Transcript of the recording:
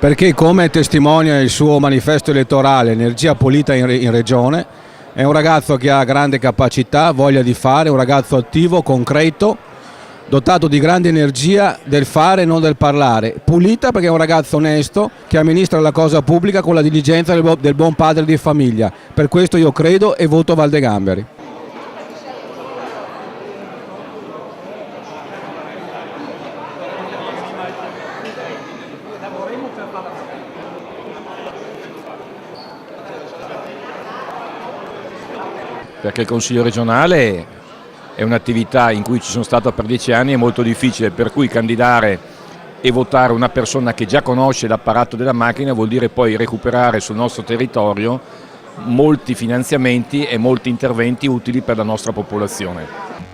Perché, come testimonia il suo manifesto elettorale Energia Pulita in Regione, è un ragazzo che ha grande capacità, voglia di fare, un ragazzo attivo, concreto, dotato di grande energia del fare e non del parlare. Pulita perché è un ragazzo onesto che amministra la cosa pubblica con la diligenza del buon padre di famiglia. Per questo io credo e voto Valdegamberi. Perché il Consiglio regionale è un'attività in cui ci sono stato per 10 anni, è molto difficile, per cui candidare e votare una persona che già conosce l'apparato della macchina vuol dire poi recuperare sul nostro territorio molti finanziamenti e molti interventi utili per la nostra popolazione.